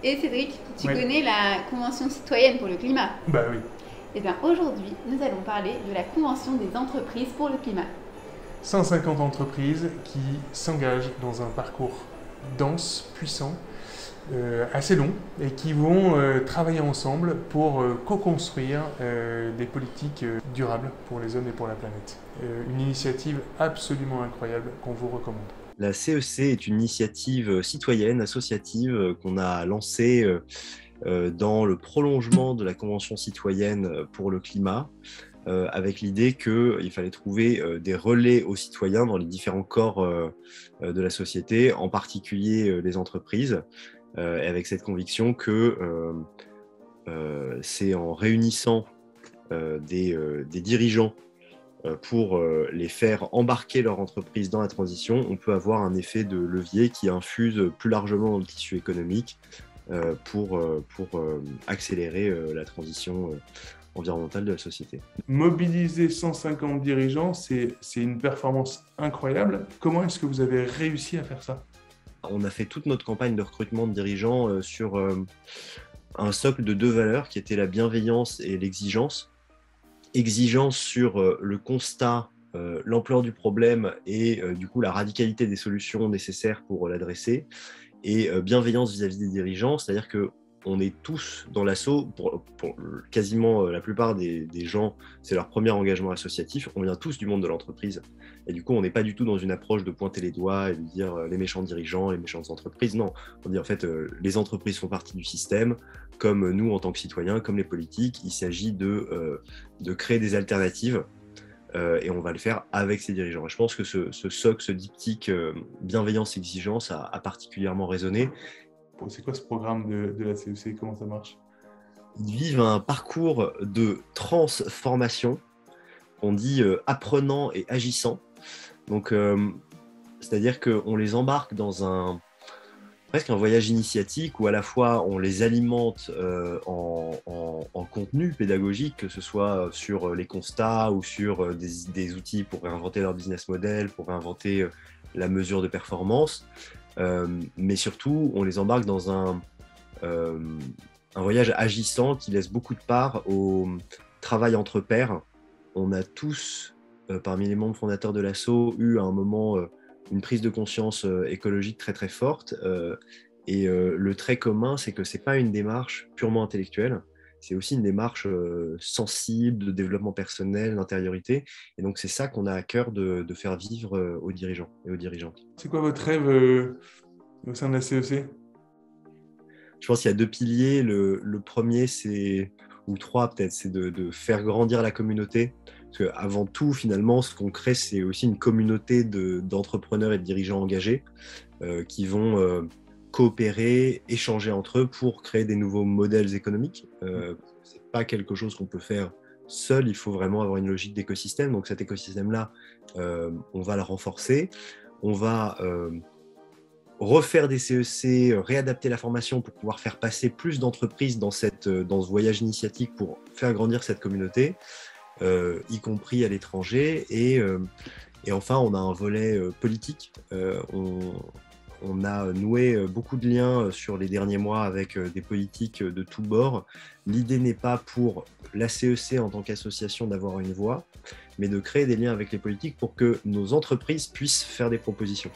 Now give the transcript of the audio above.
Et Cédric, tu Oui, connais la Convention citoyenne pour le climat? bah oui. Eh bien aujourd'hui, nous allons parler de la Convention des entreprises pour le climat. 150 entreprises qui s'engagent dans un parcours dense, puissant, assez long, et qui vont travailler ensemble pour co-construire des politiques durables pour les hommes et pour la planète. Une initiative absolument incroyable qu'on vous recommande. La CEC est une initiative citoyenne, associative, qu'on a lancée dans le prolongement de la Convention citoyenne pour le climat, avec l'idée qu'il fallait trouver des relais aux citoyens dans les différents corps de la société, en particulier les entreprises, et avec cette conviction que c'est en réunissant des dirigeants pour les faire embarquer leur entreprise dans la transition, on peut avoir un effet de levier qui infuse plus largement dans le tissu économique pour accélérer la transition environnementale de la société. Mobiliser 150 dirigeants, c'est une performance incroyable. Comment est-ce que vous avez réussi à faire ça? On a fait toute notre campagne de recrutement de dirigeants sur un socle de deux valeurs qui étaient la bienveillance et l'exigence. Exigence sur le constat, l'ampleur du problème et du coup la radicalité des solutions nécessaires pour l'adresser, et bienveillance vis-à-vis des dirigeants, c'est-à-dire que on est tous dans l'assaut, pour quasiment la plupart des gens, c'est leur premier engagement associatif, on vient tous du monde de l'entreprise, et du coup on n'est pas du tout dans une approche de pointer les doigts et de dire les méchants dirigeants, les méchantes entreprises, non, on dit en fait les entreprises font partie du système, comme nous en tant que citoyens, comme les politiques, il s'agit de créer des alternatives, et on va le faire avec ses dirigeants. Et je pense que ce socle, ce diptyque bienveillance-exigence a particulièrement résonné. C'est quoi ce programme de la CEC? Comment ça marche? Ils vivent un parcours de transformation, on dit apprenant et agissant. Donc, c'est-à-dire qu'on les embarque dans presque un voyage initiatique où à la fois on les alimente en contenu pédagogique, que ce soit sur les constats ou sur des outils pour réinventer leur business model, pour réinventer la mesure de performance, mais surtout on les embarque dans euh, un voyage agissant qui laisse beaucoup de part au travail entre pairs. On a tous, parmi les membres fondateurs de l'asso, eu à un moment une prise de conscience écologique très très forte. Et le trait commun, c'est que ce n'est pas une démarche purement intellectuelle, c'est aussi une démarche sensible, de développement personnel, d'intériorité. Et donc c'est ça qu'on a à cœur de faire vivre aux dirigeants et aux dirigeantes. C'est quoi votre rêve au sein de la CEC? Je pense qu'il y a deux piliers. Le premier, c'est, ou trois peut-être, c'est de faire grandir la communauté. Parce qu'avant tout, finalement, ce qu'on crée, c'est aussi une communauté d'entrepreneurs et de dirigeants engagés qui vont coopérer, échanger entre eux pour créer des nouveaux modèles économiques. Ce n'est pas quelque chose qu'on peut faire seul, il faut vraiment avoir une logique d'écosystème. Donc cet écosystème-là, on va le renforcer. On va refaire des CEC, réadapter la formation pour pouvoir faire passer plus d'entreprises dans ce voyage initiatique pour faire grandir cette communauté, y compris à l'étranger. Et enfin, on a un volet politique. On a noué beaucoup de liens sur les derniers mois avec des politiques de tous bords. L'idée n'est pas pour la CEC en tant qu'association d'avoir une voix, mais de créer des liens avec les politiques pour que nos entreprises puissent faire des propositions.